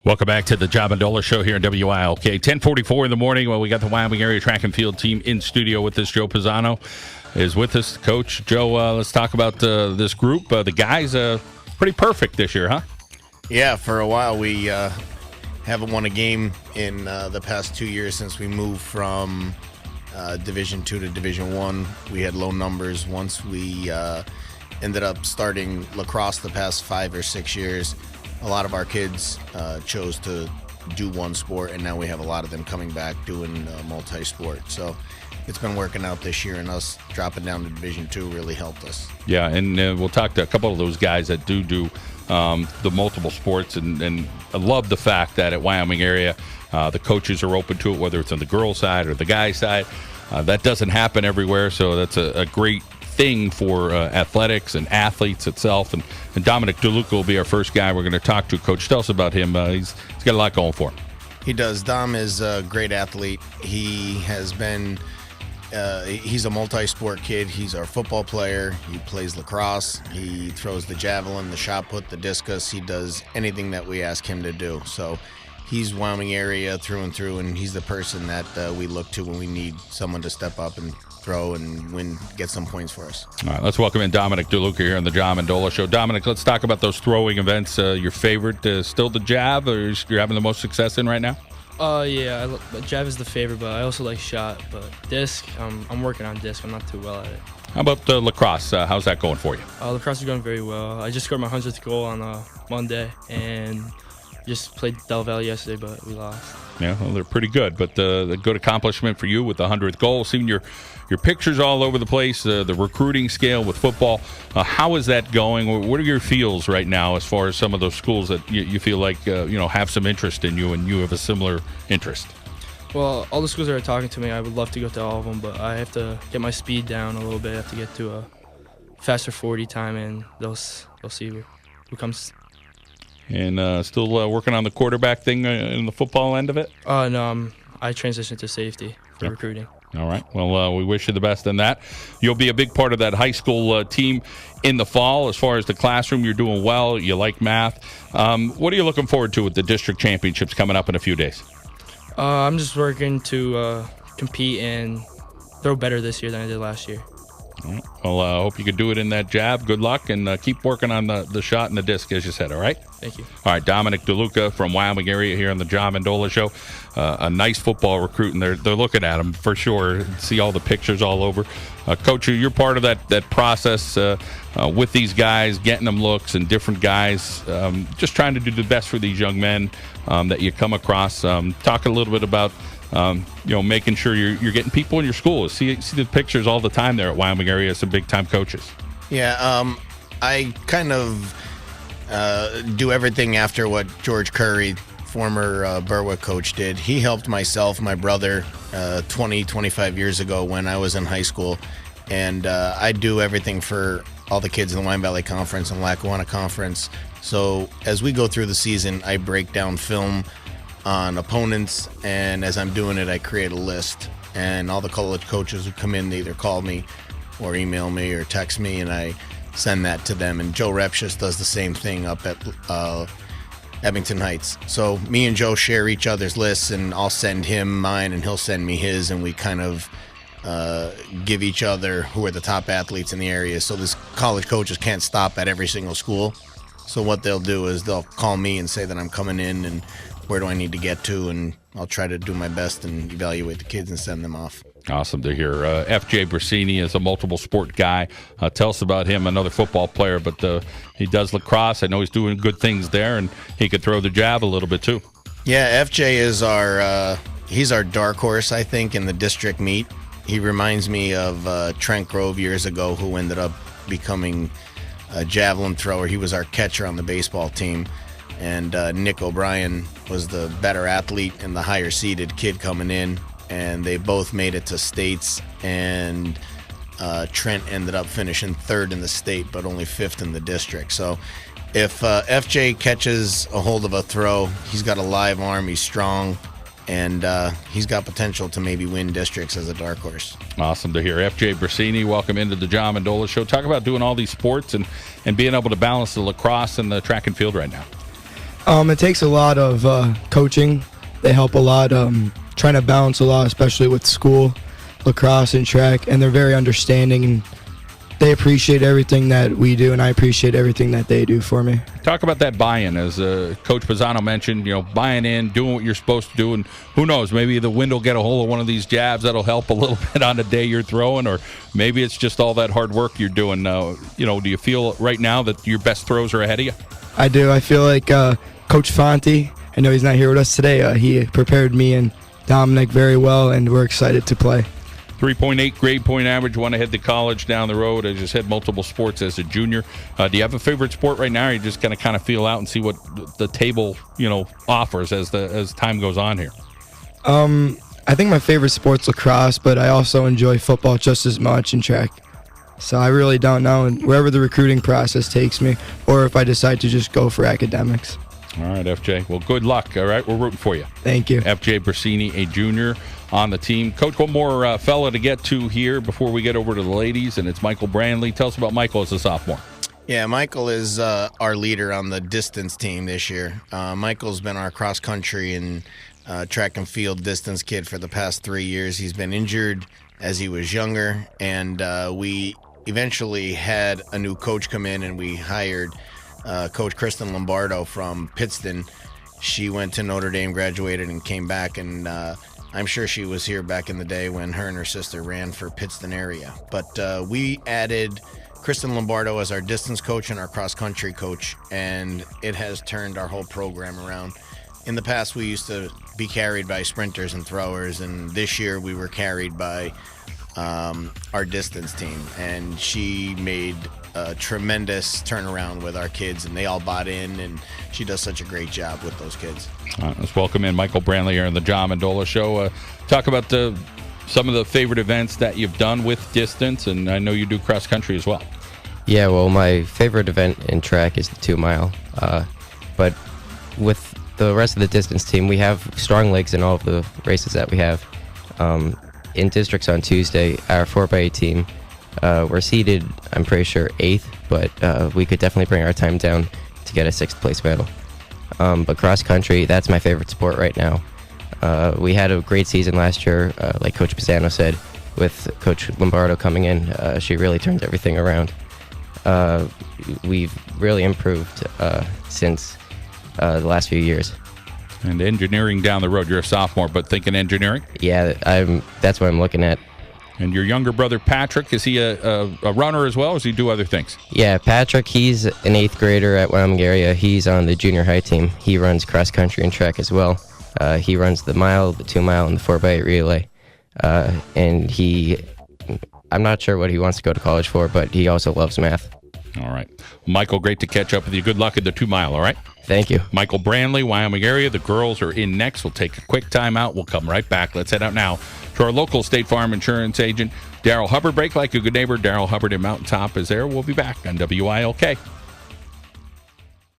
Welcome back to the Joe Mendola Show here in WILK. 10:44 in the morning. Well, we got the Wyoming area track and field team in studio with us. Joe Pizano is with us. Coach Joe, let's talk about this group. The guys, pretty perfect this year, huh? Yeah, for a while we haven't won a game in the past 2 years since we moved from Division II to Division I. We had low numbers. Once we ended up starting lacrosse the past 5 or 6 years, a lot of our kids chose to do one sport, and now we have a lot of them coming back doing multi-sport. So it's been working out this year, and us dropping down to Division II really helped us. Yeah, and we'll talk to a couple of those guys that do the multiple sports, and I love the fact that at Wyoming area, the coaches are open to it, whether it's on the girls' side or the guys' side. That doesn't happen everywhere, so that's a great thing for athletics and athletes itself. And Dominic DeLuca will be our first guy we're going to talk to. Coach, tell us about him. He's got a lot going for him. He does. Dom is a great athlete. He has been he's a multi-sport kid. He's our football player. He plays lacrosse. He throws the javelin, the shot put, the discus. He does anything that we ask him to do. So he's Wyoming area through and through, and he's the person that we look to when we need someone to step up and throw and get some points for us. All right, let's welcome in Dominic DeLuca here on the Joe Mendola Show. Dominic, let's talk about those throwing events. Your favorite, still the jab, or you're having the most success in right now? Yeah, jab is the favorite, but I also like shot. But disc, I'm working on disc. I'm not too well at it. How about lacrosse? How's that going for you? Lacrosse is going very well. I just scored my 100th goal on Monday, and just played Del Valle yesterday, but we lost. Yeah, well, they're pretty good, but the good accomplishment for you with the 100th goal. Seeing your pictures all over the place, the recruiting scale with football. How is that going? What are your feels right now as far as some of those schools that you feel like have some interest in you, and you have a similar interest? Well, all the schools that are talking to me, I would love to go to all of them, but I have to get my speed down a little bit. I have to get to a faster 40 time, and they'll see who comes. And still working on the quarterback thing in the football end of it? No, I transitioned to safety for recruiting. All right. Well, we wish you the best in that. You'll be a big part of that high school team in the fall. As far as the classroom, you're doing well. You like math. What are you looking forward to with the district championships coming up in a few days? I'm just working to compete and throw better this year than I did last year. All right. Well, I hope you can do it in that jab. Good luck, and keep working on the shot and the disc, as you said, all right? Thank you. All right, Dominic DeLuca from Wyoming area here on the Joe Mendola Show. A nice football recruit, and they're looking at him for sure. See all the pictures all over. Coach, you're part of that process with these guys, getting them looks and different guys, just trying to do the best for these young men that you come across. Talk a little bit about making sure you're getting people in your school. See the pictures all the time there at Wyoming area, some big time coaches. Yeah, I kind of do everything after what George Curry, former Berwick coach, did. He helped myself, my brother, 25 years ago when I was in high school, and I do everything for all the kids in the Wyoming Valley Conference and Lackawanna Conference. So as we go through the season, I break down film on opponents, and as I'm doing it, I create a list, and all the college coaches who come in, they either call me or email me or text me, and I send that to them. And Joe Repshus does the same thing up at Abington Heights. So me and Joe share each other's lists, and I'll send him mine and he'll send me his, and we kind of give each other who are the top athletes in the area. So these college coaches can't stop at every single school. So what they'll do is they'll call me and say that I'm coming in and where do I need to get to, and I'll try to do my best and evaluate the kids and send them off. Awesome to hear. F.J. Brasini is a multiple sport guy. Tell us about him, another football player, but he does lacrosse. I know he's doing good things there, and he could throw the jab a little bit too. Yeah, F.J. is he's our dark horse, I think, in the district meet. He reminds me of Trent Grove years ago, who ended up becoming a javelin thrower. He was our catcher on the baseball team. And Nick O'Brien was the better athlete and the higher seeded kid coming in, and they both made it to states, and Trent ended up finishing third in the state but only fifth in the district. So if FJ catches a hold of a throw, he's got a live arm, he's strong, and he's got potential to maybe win districts as a dark horse. Awesome to hear. F.J. Brasini, welcome into the Joe Mendola Show. Talk about doing all these sports and being able to balance the lacrosse and the track and field right now. It takes a lot of coaching. They help a lot, trying to balance a lot, especially with school, lacrosse, and track, and they're very understanding, and they appreciate everything that we do, and I appreciate everything that they do for me. Talk about that buy-in, as Coach Pizano mentioned, buying in, doing what you're supposed to do, and who knows, maybe the wind will get a hold of one of these jabs that'll help a little bit on the day you're throwing, or maybe it's just all that hard work you're doing. Do you feel right now that your best throws are ahead of you? I do. I feel like Coach Fonte, I know he's not here with us today, he prepared me and Dominic very well, and we're excited to play. 3.8 grade point average, want to head to college down the road. I just had multiple sports as a junior. Do you have a favorite sport right now, or are you just going to kind of feel out and see what the table offers as time goes on here? I think my favorite sport's lacrosse, but I also enjoy football just as much, and track. So I really don't know, and wherever the recruiting process takes me, or if I decide to just go for academics. All right, FJ. Well, good luck. All right, we're rooting for you. Thank you. FJ Brasini, a junior on the team. Coach, one more fella to get to here before we get over to the ladies, and it's Michael Brandley. Tell us about Michael as a sophomore. Yeah, Michael is our leader on the distance team this year. Michael's been our cross country and track and field distance kid for the past 3 years. He's been injured as he was younger, and we eventually had a new coach come in, and we hired Coach Kristen Lombardo from Pittston. She went to Notre Dame, graduated, and came back, and I'm sure she was here back in the day when her and her sister ran for Pittston area. But we added Kristen Lombardo as our distance coach and our cross-country coach, and it has turned our whole program around. In the past, we used to be carried by sprinters and throwers, and this year we were carried by our distance team, and she made a tremendous turnaround with our kids, and they all bought in, and she does such a great job with those kids. Let's welcome in Michael Brandley here on the Joe Mendola Show. Talk about some of the favorite events that you've done with distance, and I know you do cross country as well. Yeah, well, my favorite event in track is the 2 mile, but with the rest of the distance team, we have strong legs in all of the races that we have. In districts on Tuesday, our 4x8 team, we're seeded, I'm pretty sure, 8th, but we could definitely bring our time down to get a 6th place medal. But cross country, that's my favorite sport right now. We had a great season last year, like Coach Pizano said, with Coach Lombardo coming in. She really turned everything around. We've really improved since the last few years. And engineering down the road. You're a sophomore, but thinking engineering? Yeah, that's what I'm looking at. And your younger brother, Patrick, is he a runner as well, or does he do other things? Yeah, Patrick, he's an 8th grader at Wyoming area. He's on the junior high team. He runs cross country and track as well. He runs the mile, the 2 mile, and the 4x8 relay. And I'm not sure what he wants to go to college for, but he also loves math. All right. Michael, great to catch up with you. Good luck at the 2 mile, all right? Thank you. Michael Brandley, Wyoming area. The girls are in next. We'll take a quick timeout. We'll come right back. Let's head out now to our local State Farm insurance agent, Daryl Hubbard. Break like a good neighbor. Daryl Hubbard in Mountaintop is there. We'll be back on WILK.